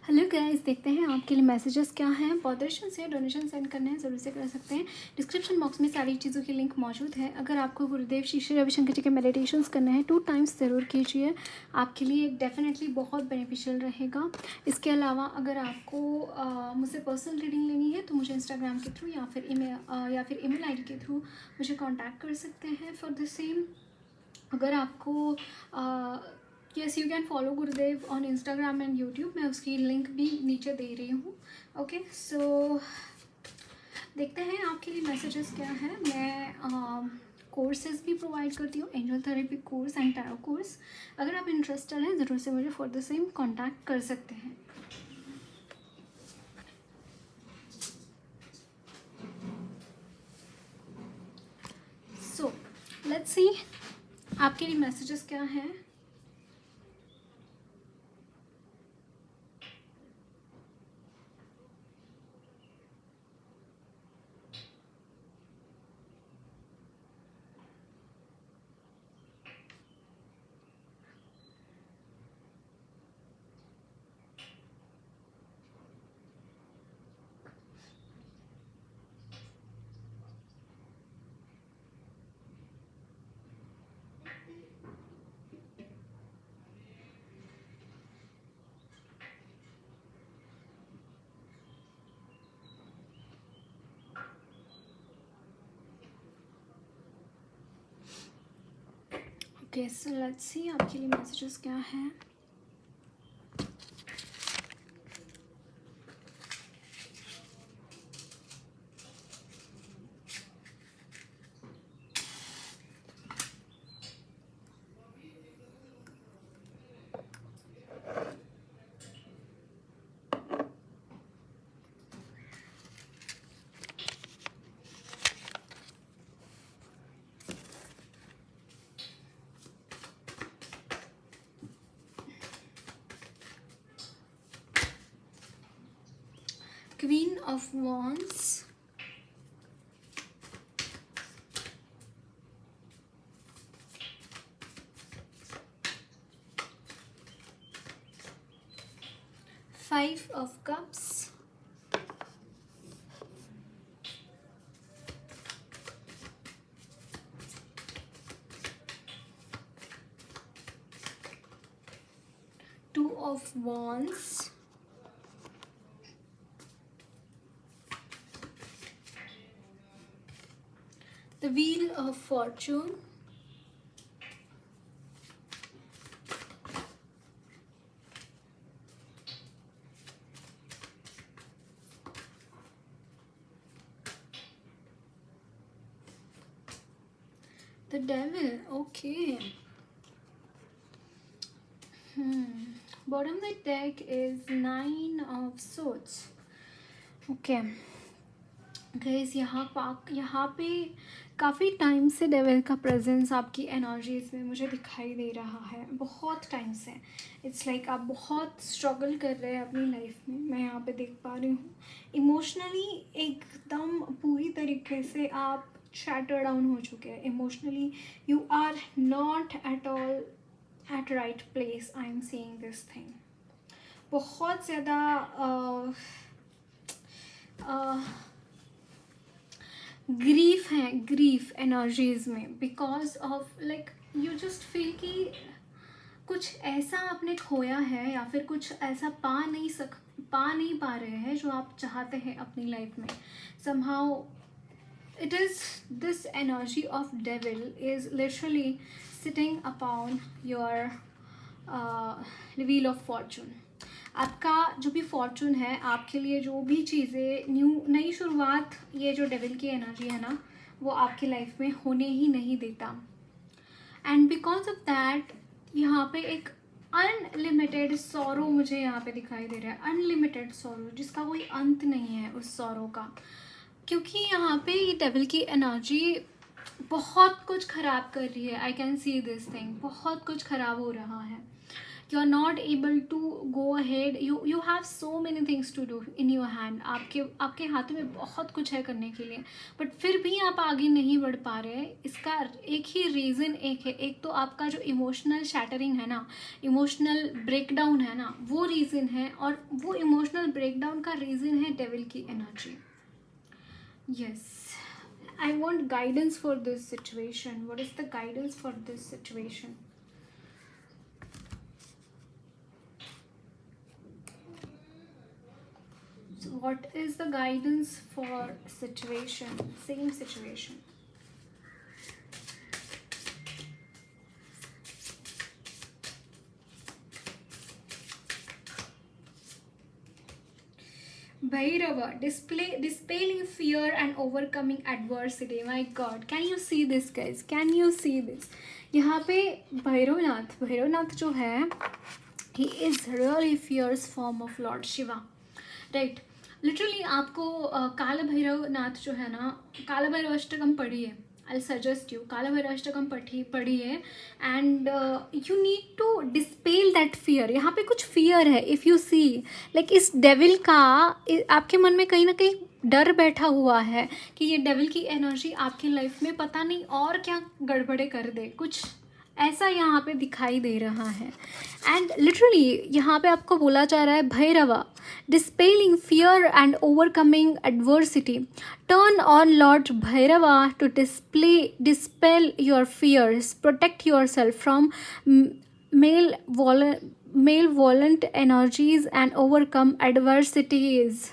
Hello guys, देखते हैं आपके लिए मैसेजेस क्या हैं। पॉडरेशन से डोनेशन सेंड करने हैं, ज़रूर से कर सकते हैं। डिस्क्रिप्शन बॉक्स में सारी चीज़ों की लिंक मौजूद है। अगर आपको गुरुदेव श्री श्री रविशंकर जी के मेडिटेशंस करने हैं 2 टाइम्स ज़रूर कीजिए, आपके लिए डेफिनेटली बहुत बेनिफिशियल रहेगा। इसके अलावा अगर आपको मुझसे पर्सनल रीडिंग लेनी है तो मुझे इंस्टाग्राम के थ्रू या फिर ईमेल आईडी के थ्रू मुझे कॉन्टैक्ट कर सकते हैं फॉर द सेम। अगर आपको yes, you can follow Gurudev on Instagram and YouTube, मैं उसकी लिंक भी नीचे दे रही हूँ। ओके, सो देखते हैं आपके लिए मैसेजेस क्या है। मैं कोर्सेज भी प्रोवाइड करती हूँ, angel therapy course and tarot course. अगर आप इंटरेस्टेड हैं ज़रूर से मुझे फॉर द सेम कॉन्टैक्ट कर सकते हैं। सो लेट्स सी आपके लिए मैसेजेस क्या हैं। ओके, सो लेट्स सी आपके लिए मैसेजेस क्या हैं। Queen of Wands, Five of Cups, Two of Wands, the Wheel of Fortune, the Devil. Okay. Bottom of the deck is Nine of Swords. Okay. Guys, यहाँ पे काफ़ी time से devil का presence आपकी एनर्जीज में मुझे दिखाई दे रहा है, बहुत टाइम से। इट्स लाइक आप बहुत स्ट्रगल कर रहे हैं अपनी लाइफ में, मैं यहाँ पे देख पा रही हूँ। इमोशनली एकदम पूरी तरीके से आप शैटर डाउन हो चुके हैं emotionally. You are not at all at right place. I am seeing this thing. बहुत ज़्यादा ग्रीफ है, ग्रीफ एनर्जीज में, because of like you just feel कि कुछ ऐसा आपने खोया है या फिर कुछ ऐसा पा नहीं पा रहे हैं जो आप चाहते हैं अपनी लाइफ में। Somehow it is this energy of devil is literally sitting upon your wheel of fortune. आपका जो भी फॉर्चून है, आपके लिए जो भी चीज़ें नई शुरुआत, ये जो डेविल की एनर्जी है ना, वो आपकी लाइफ में होने ही नहीं देता। एंड बिकॉज ऑफ दैट यहाँ पे एक अनलिमिटेड सॉरो मुझे यहाँ पे दिखाई दे रहा है। अनलिमिटेड सॉरो जिसका कोई अंत नहीं है उस सॉरो का, क्योंकि यहाँ पे ये डेविल की एनर्जी बहुत कुछ ख़राब कर रही है। I can see this thing, बहुत कुछ ख़राब हो रहा है। You are not able to go ahead, you have so many things to do in your hand, आपके हाथों में बहुत कुछ है करने के लिए, बट फिर भी आप आगे नहीं बढ़ पा रहे हैं। इसका एक ही रीज़न एक है, एक तो आपका जो इमोशनल शैटरिंग है ना, इमोशनल ब्रेकडाउन है ना, वो रीज़न है, और वो इमोशनल ब्रेकडाउन का रीज़न है डेविल की energy. Yes, I want guidance for this situation. What is the guidance for this situation? So what is the guidance for situation? Same situation. Bhairava, dispelling fear and overcoming adversity. My God, can you see this, guys? Can you see this? यहाँ पे भैरवनाथ जो है, he is really fierce form of Lord Shiva, right? Literally आपको काला भैरवनाथ जो है ना, काला भैरव अष्टकम पढ़िए, I'll suggest you, काला भैरव अष्टकम पढ़िए, and you need to dispel that fear. यहाँ पे कुछ फियर है, इफ़ यू सी लाइक इस डेविल का आपके मन में कहीं ना कहीं डर बैठा हुआ है कि ये डेविल की एनर्जी आपकी लाइफ में पता नहीं और क्या गड़बड़े कर दे, कुछ ऐसा यहाँ पे दिखाई दे रहा है। एंड लिटरली यहाँ पे आपको बोला जा रहा है Bhairahawa, dispelling fear and overcoming adversity. Turn on Lord Bhairava to dispel your fears, protect yourself from malevolent energies and overcome adversities.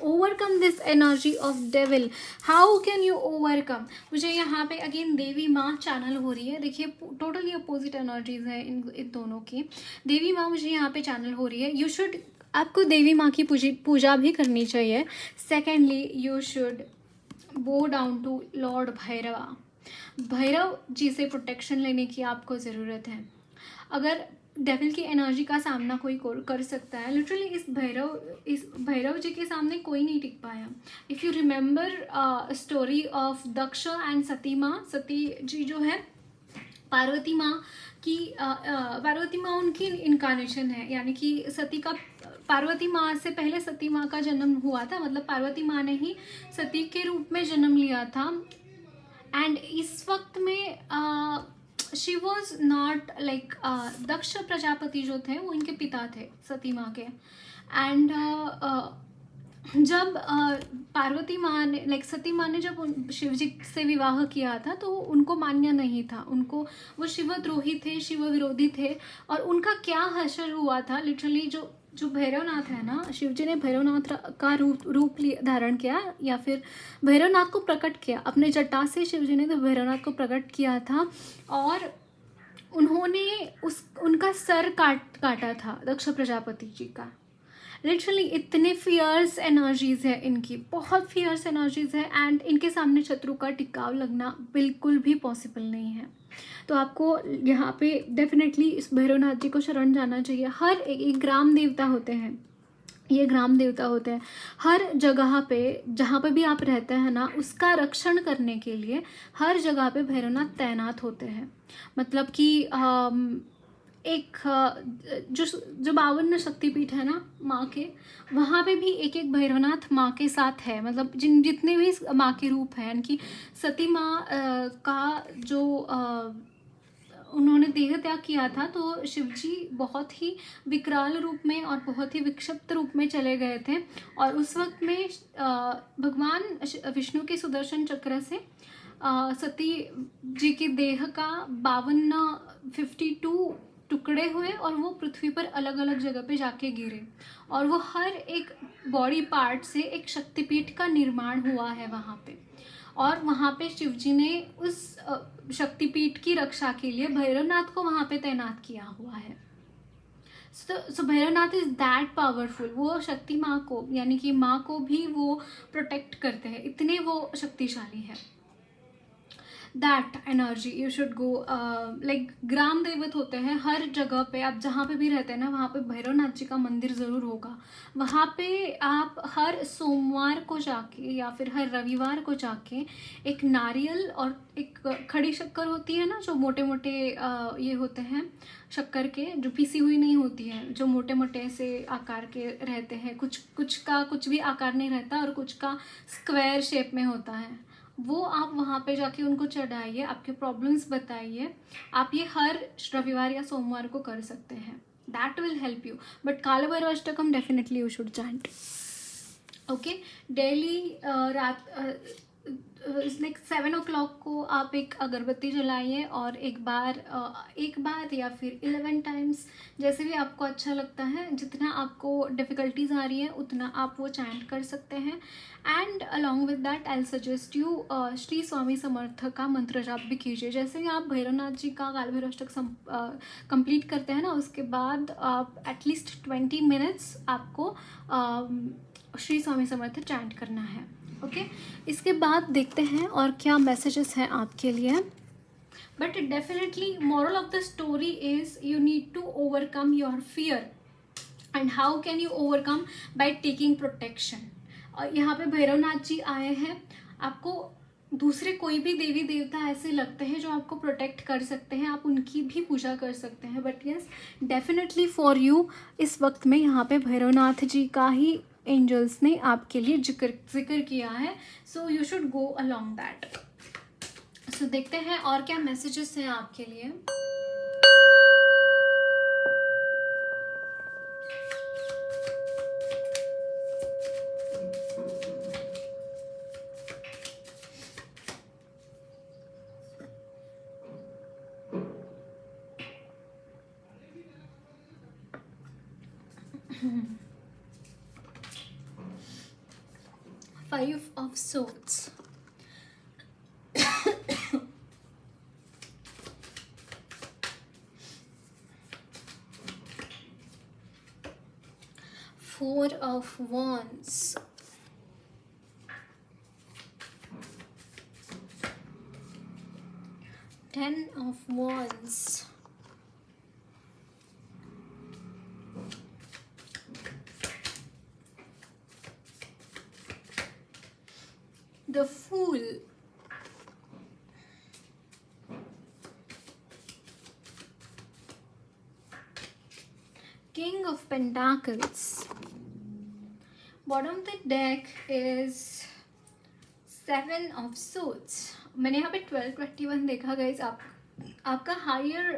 Overcome this energy of devil. How can you overcome? मुझे यहाँ पे अगेन देवी माँ channel हो रही है। देखिए totally opposite energies है इन दोनों की। देवी माँ मुझे यहाँ पे चैनल हो रही है। यू शुड, आपको देवी माँ की पूजा भी करनी चाहिए। Secondly you should bow down to lord Bhairava. Bhairav ji से प्रोटेक्शन लेने की आपको ज़रूरत है। अगर डेविल की एनर्जी का सामना कोई कर सकता है, लिटरली इस भैरव जी के सामने कोई नहीं टिक पाया। If you remember story of Daksh and Sati माँ, सती जी जो है पार्वती माँ उनकी इनकारनेशन है, यानी कि सती का पार्वती माँ से पहले सती माँ का जन्म हुआ था, मतलब पार्वती माँ ने ही सती के रूप में जन्म लिया था। एंड इस वक्त में शी वॉज नॉट लाइक दक्ष प्रजापति जो थे वो इनके पिता थे सती माँ के। एंड जब पार्वती माँ ने लाइक सती माँ ने जब शिव जी से विवाह किया था तो उनको मान्य नहीं था, उनको वो शिवद्रोही थे, शिव विरोधी थे। और उनका क्या हश्र हुआ था, लिटरली जो भैरवनाथ है ना, शिव जी ने भैरवनाथ का रूप धारण किया, या फिर भैरवनाथ को प्रकट किया अपने जटा से। शिव जी ने तो भैरवनाथ को प्रकट किया था और उन्होंने उनका सर काटा था दक्ष प्रजापति जी का। लिटरली इतने फियर्स एनर्जीज है इनकी, बहुत फियर्स एनर्जीज है। एंड इनके सामने शत्रु का टिकाव लगना बिल्कुल भी पॉसिबल नहीं है। तो आपको यहाँ पे डेफिनेटली इस भैरवनाथ जी को शरण जाना चाहिए। हर एक ग्राम देवता होते हैं, ये ग्राम देवता होते हैं हर जगह पे, जहाँ पे भी आप रहते हैं ना, उसका रक्षण करने के लिए हर जगह पे भैरवनाथ तैनात होते हैं। मतलब कि एक जो 52 शक्तिपीठ है ना माँ के, वहाँ पे भी एक एक भैरवनाथ माँ के साथ है। मतलब जितने भी माँ के रूप हैं, यानी कि सती माँ का जो उन्होंने देह त्याग किया था तो शिवजी बहुत ही विकराल रूप में और बहुत ही विक्षिप्त रूप में चले गए थे। और उस वक्त में भगवान विष्णु के सुदर्शन चक्र से सती जी के देह का 52 टुकड़े हुए और वो पृथ्वी पर अलग अलग जगह पे जाके गिरे। और वो हर एक बॉडी पार्ट से एक शक्तिपीठ का निर्माण हुआ है वहाँ पे। और वहाँ पे शिवजी ने उस शक्तिपीठ की रक्षा के लिए भैरवनाथ को वहाँ पे तैनात किया हुआ है। सो भैरवनाथ इज़ दैट पावरफुल। वो शक्ति माँ को, यानी कि माँ को भी वो प्रोटेक्ट करते हैं, इतने वो शक्तिशाली है। That energy you should go. Like ग्राम दैवत होते हैं हर जगह पे, आप जहाँ पे भी रहते हैं ना वहाँ पे भैरवनाथ जी का मंदिर ज़रूर होगा। वहाँ पे आप हर सोमवार को जाके या फिर हर रविवार को जाके एक नारियल और एक खड़ी शक्कर होती है ना, जो मोटे मोटे ये होते हैं शक्कर के, जो पीसी हुई नहीं होती है, जो मोटे मोटे से आकार के रहते हैं, कुछ कुछ का कुछ भी आकार नहीं रहता और कुछ का स्क्वायर शेप में होता है, वो आप वहाँ पे जाके उनको चढ़ाइए, आपके प्रॉब्लम्स बताइए। आप ये हर रविवार या सोमवार को कर सकते हैं, that will help you. But Kaal Bhairav Ashtakam definitely you should chant. Okay, daily रात लाइक 7 o'clock को आप एक अगरबत्ती जलाइए और एक बार या फिर 11 टाइम्स, जैसे भी आपको अच्छा लगता है, जितना आपको डिफ़िकल्टीज आ रही है उतना आप वो चैंट कर सकते हैं। And along with that I suggest you Shri Swami Samarth का मंत्र जाप भी कीजिए। जैसे ही आप भैरवनाथ जी का काल भैरव अष्टक कंप्लीट करते हैं ना, उसके बाद आप एटलीस्ट 20 मिनट्स आपको श्री स्वामी समर्थ चैंट करना है। ओके, इसके बाद देखते हैं और क्या मैसेजेस हैं आपके लिए। But definitely moral of the story is you need to overcome your fear. And how can you overcome? By taking protection. और यहाँ पे भैरवनाथ जी आए हैं, आपको दूसरे कोई भी देवी देवता ऐसे लगते हैं जो आपको प्रोटेक्ट कर सकते हैं, आप उनकी भी पूजा कर सकते हैं। But yes, definitely for you इस वक्त में यहाँ पे भैरवनाथ जी का ही एंजल्स ने आपके लिए जिक्र किया है। So you should go along that. So देखते हैं और क्या मैसेजेस हैं आपके लिए। Five of Swords. Four of Wands. Ten of Wands. The Fool. King of Pentacles. Bottom of the deck is Seven of Swords. मैंने यहाँ पे 12-21 देखा गाइस। आपका हायर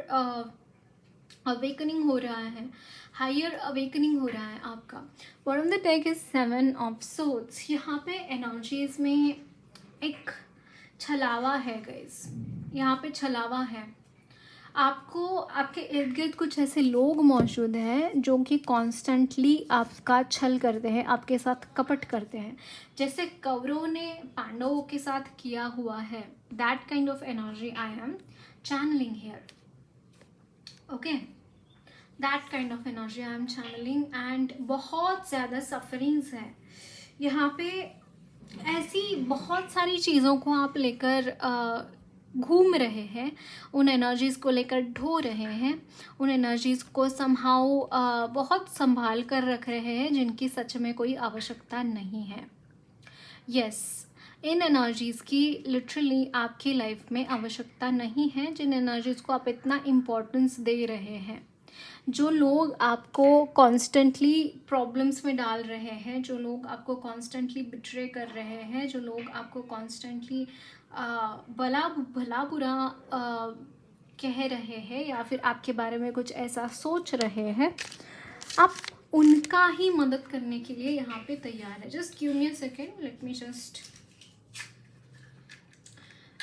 अवेकनिंग हो रहा है, हायर अवेकनिंग हो रहा है आपका। Bottom the deck is 7 of Swords। यहाँ पे एनर्जीज में एक छलावा है गाइस, यहाँ पे छलावा है। आपको आपके इर्द गिर्द कुछ ऐसे लोग मौजूद हैं जो कि कॉन्स्टेंटली आपका छल करते हैं, आपके साथ कपट करते हैं, जैसे कौरवों ने पांडवों के साथ किया हुआ है। That kind of energy I am channelling here. Okay, that kind of energy I am channelling. And बहुत ज़्यादा सफरिंग्स है यहाँ पे, ऐसी बहुत सारी चीज़ों को आप लेकर घूम रहे हैं, उन एनर्जीज़ को लेकर ढो रहे हैं, उन एनर्जीज़ को समहाउ बहुत संभाल कर रख रहे हैं जिनकी सच में कोई आवश्यकता नहीं है। यस, इन एनर्जीज़ की लिटरली आपकी लाइफ में आवश्यकता नहीं है, जिन एनर्जीज़ को आप इतना इम्पोर्टेंस दे रहे हैं। जो लोग आपको कॉन्स्टेंटली प्रॉब्लम्स में डाल रहे हैं, जो लोग आपको कॉन्स्टेंटली बिट्रे कर रहे हैं, जो लोग आपको कॉन्स्टेंटली भला बुरा कह रहे हैं या फिर आपके बारे में कुछ ऐसा सोच रहे हैं, आप उनका ही मदद करने के लिए यहाँ पे तैयार है। Just give me a second, let me just.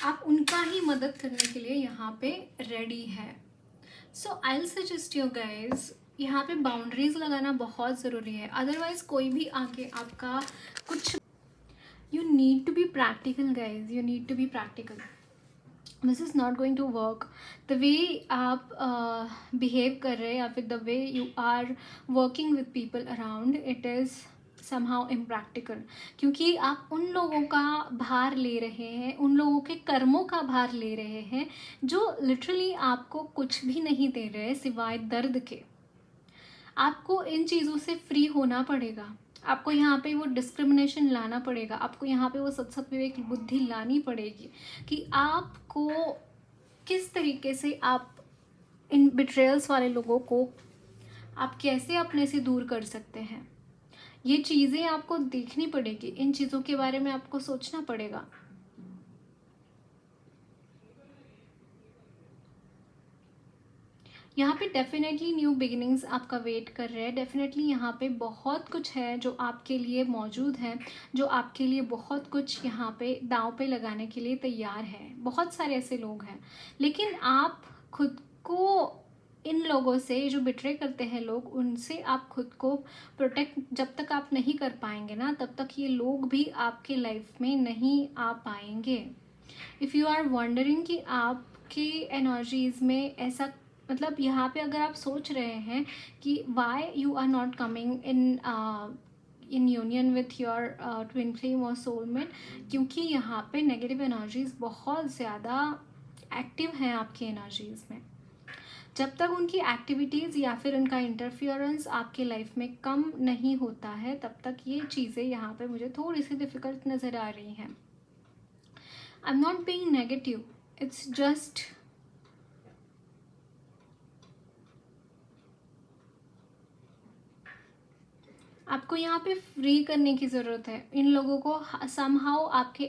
आप उनका ही मदद करने के लिए यहाँ पे रेडी है। So I will suggest you guys, यहाँ पे बाउंड्रीज लगाना बहुत ज़रूरी है, अदरवाइज कोई भी आके आपका कुछ। You need to be practical guys, you need to be practical. This is not going to work. The way आप behave कर रहे हैं या फिर the way you are working with people around, it is somehow impractical, क्योंकि आप उन लोगों का भार ले रहे हैं, उन लोगों के कर्मों का भार ले रहे हैं जो लिटरली आपको कुछ भी नहीं दे रहे सिवाय दर्द के। आपको इन चीज़ों से फ्री होना पड़ेगा, आपको यहाँ पे वो डिस्क्रिमिनेशन लाना पड़ेगा, आपको यहाँ पे वो सत विवेक बुद्धि लानी पड़ेगी कि आपको किस तरीके से आप इन बिट्रेयल्स वाले लोगों को आप कैसे अपने से दूर कर सकते हैं। ये चीज़ें आपको देखनी पड़ेगी, इन चीज़ों के बारे में आपको सोचना पड़ेगा। यहाँ पे डेफिनेटली न्यू बिगिनिंग्स आपका वेट कर रहे हैं, डेफिनेटली यहाँ पे बहुत कुछ है जो आपके लिए मौजूद है, जो आपके लिए बहुत कुछ यहाँ पे दांव पे लगाने के लिए तैयार है। बहुत सारे ऐसे लोग हैं, लेकिन आप खुद को इन लोगों से, जो बिट्रे करते हैं लोग, उनसे आप खुद को प्रोटेक्ट जब तक आप नहीं कर पाएंगे ना, तब तक ये लोग भी आपके लाइफ में नहीं आ पाएंगे। इफ़ यू आर वंडरिंग कि आपकी एनर्जीज में ऐसा, मतलब यहाँ पे अगर आप सोच रहे हैं कि why you are not coming in union with your twin flame और सोलमेट, क्योंकि यहाँ पे नेगेटिव एनर्जीज बहुत ज़्यादा एक्टिव हैं आपकी एनर्जीज में। जब तक उनकी एक्टिविटीज़ या फिर उनका इंटरफियरेंस आपके लाइफ में कम नहीं होता है, तब तक ये चीज़ें यहाँ पे मुझे थोड़ी सी डिफ़िकल्ट नज़र आ रही हैं। I am not being negative, it's just आपको यहाँ पे फ्री करने की ज़रूरत है। इन लोगों को समहाउ आपके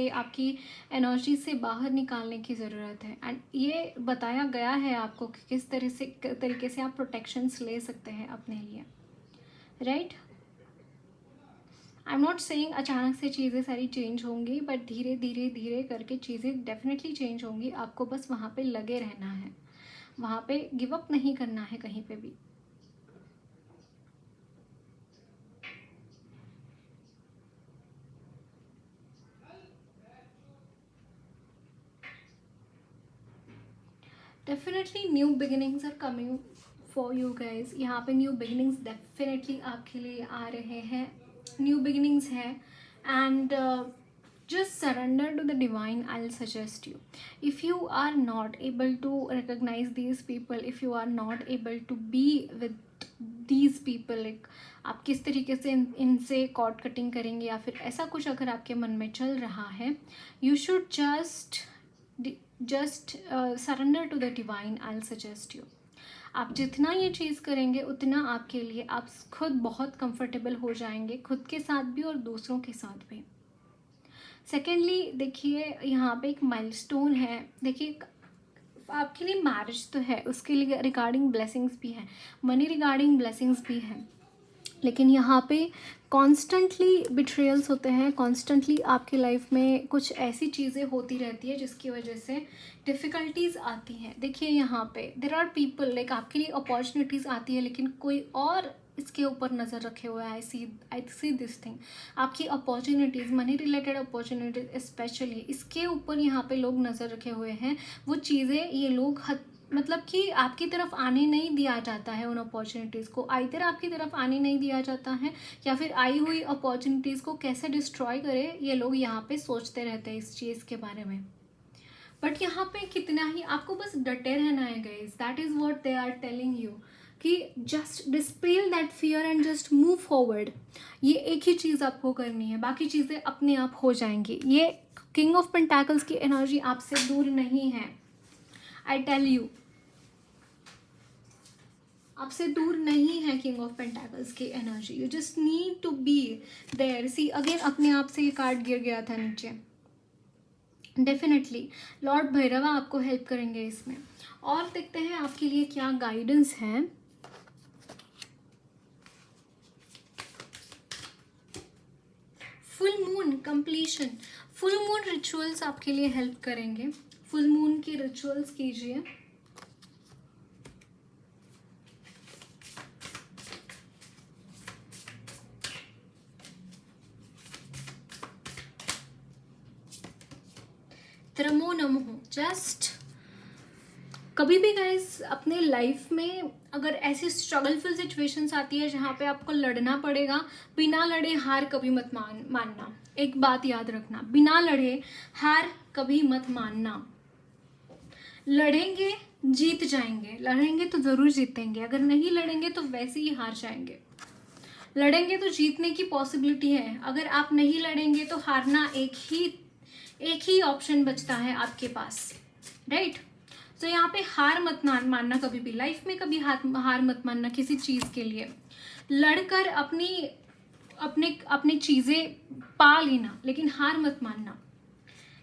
आपकी एनर्जी से बाहर निकालने की ज़रूरत है। एंड ये बताया गया है आपको कि किस तरीके से आप प्रोटेक्शंस ले सकते हैं अपने लिए, right. I am not saying अचानक से चीज़ें सारी चेंज होंगी, बट धीरे धीरे धीरे करके चीज़ें डेफिनेटली चेंज होंगी। आपको बस वहाँ पे लगे रहना है, वहाँ पे गिव अप नहीं करना है कहीं पे भी। Definitely new beginnings are coming for you guys. यहाँ पे न्यू बिगिनिंग्स डेफिनेटली आपके लिए आ रहे हैं, न्यू बिगिनिंग्स हैं। And just surrender to the divine, I'll suggest you. If you are not able to recognize these people, if you are not able to be with these people, like आप किस तरीके से इनसे cord cutting करेंगे या फिर ऐसा कुछ अगर आपके मन में चल रहा है, you should just surrender to the divine, I'll suggest you. आप जितना ये चीज़ करेंगे उतना आपके लिए आप खुद बहुत कंफर्टेबल हो जाएंगे, खुद के साथ भी और दूसरों के साथ भी। सेकेंडली देखिए, यहाँ पे एक माइलस्टोन है। देखिए, आपके लिए मैरिज तो है, उसके लिए रिगार्डिंग ब्लेसिंग्स भी हैं, मनी रिगार्डिंग ब्लेसिंग्स भी हैं, लेकिन यहाँ पे कॉन्स्टेंटली बिट्रेयल्स होते हैं, कॉन्स्टेंटली आपकी लाइफ में कुछ ऐसी चीज़ें होती रहती है जिसकी वजह से डिफ़िकल्टीज़ आती हैं। देखिए, यहाँ पे देर आर पीपल, लाइक आपके लिए अपॉर्चुनिटीज़ आती है, लेकिन कोई और इसके ऊपर नज़र रखे हुए हैं। आई सी दिस थिंग, आपकी opportunities, money related opportunities specially, इसके ऊपर यहाँ पे लोग नज़र रखे हुए हैं। वो चीज़ें ये लोग मतलब कि आपकी तरफ आने नहीं दिया जाता है, उन अपॉर्चुनिटीज़ को आइधर आपकी तरफ आने नहीं दिया जाता है, या फिर आई हुई अपॉर्चुनिटीज़ को कैसे डिस्ट्रॉय करे, ये लोग यहाँ पे सोचते रहते हैं इस चीज़ के बारे में। बट यहाँ पे कितना ही आपको बस डटे रहना है guys, that is what they are telling you, कि just dispel that fear and just move forward. ये एक ही चीज़ आपको करनी है, बाकी चीज़ें अपने आप हो जाएंगी। ये किंग ऑफ पेंटाकल्स की एनर्जी आपसे दूर नहीं है, आई टेल यू, आपसे दूर नहीं है किंग ऑफ पेंटाकल्स की एनर्जी। You just need to be there. See again, अपने आप से ये कार्ड गिर गया था नीचे। डेफिनेटली लॉर्ड भैरवा आपको हेल्प करेंगे इसमें। और देखते हैं आपके लिए क्या गाइडेंस है। Full moon completion, full moon rituals आपके लिए हेल्प करेंगे। फुल मून की रिचुअल्स कीजिए। नमो नमः, जस्ट कभी भी गाइस अपने लाइफ में अगर ऐसी स्ट्रगलफुल सिचुएशंस आती है जहाँ पे आपको लड़ना पड़ेगा, बिना लड़े हार कभी मत मानना। एक बात याद रखना, बिना लड़े हार कभी मत मानना। लड़ेंगे जीत जाएंगे, लड़ेंगे तो ज़रूर जीतेंगे, अगर नहीं लड़ेंगे तो वैसे ही हार जाएंगे। लड़ेंगे तो जीतने की पॉसिबिलिटी है, अगर आप नहीं लड़ेंगे तो हारना एक ही ऑप्शन बचता है आपके पास, राइट। तो यहाँ पे हार मत मानना कभी भी, लाइफ में कभी हार मत मानना किसी चीज़ के लिए। लड़कर अपनी चीज़ें पा लेना, लेकिन हार मत मानना।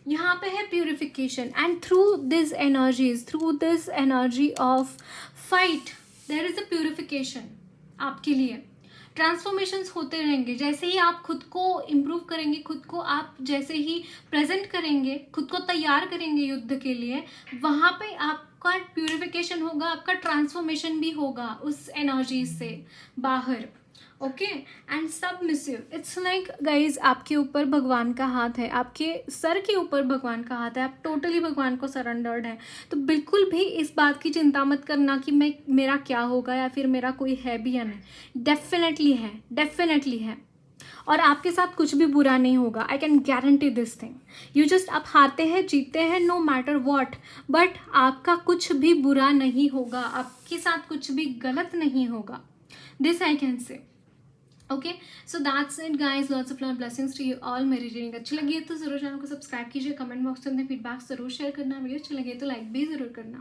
यहाँ पे है purification, and through this energy of fight there is a purification. आपके लिए ट्रांसफॉर्मेशंस होते रहेंगे, जैसे ही आप खुद को इम्प्रूव करेंगे, खुद को आप जैसे ही प्रेजेंट करेंगे, खुद को तैयार करेंगे युद्ध के लिए, वहाँ पे आपका प्यूरिफिकेशन होगा, आपका ट्रांसफॉर्मेशन भी होगा उस एनर्जी से बाहर। Okay, and submissive, it's like guys आपके ऊपर भगवान का हाथ है, आपके सर के ऊपर भगवान का हाथ है, आप टोटली भगवान को सरेंडर्ड है। तो बिल्कुल भी इस बात की चिंता मत करना कि मेरा क्या होगा या फिर मेरा कोई है भी या नहीं। डेफिनेटली है और आपके साथ कुछ भी बुरा नहीं होगा। I can guarantee this thing. You just आप हारते हैं जीतते हैं नो मैटर वॉट, बट आपका कुछ भी बुरा नहीं होगा, आपके साथ कुछ भी गलत नहीं होगा। This I can say. Okay, so that's it guys, lots of love blessings to you all. मेरी रीडिंग अच्छी लगी है तो जरूर चैनल को सब्सक्राइब कीजिए, कमेंट बॉक्स में अपने फीडबैक जरूर शेयर करना, वीडियो अच्छी लगे तो लाइक भी जरूर करना।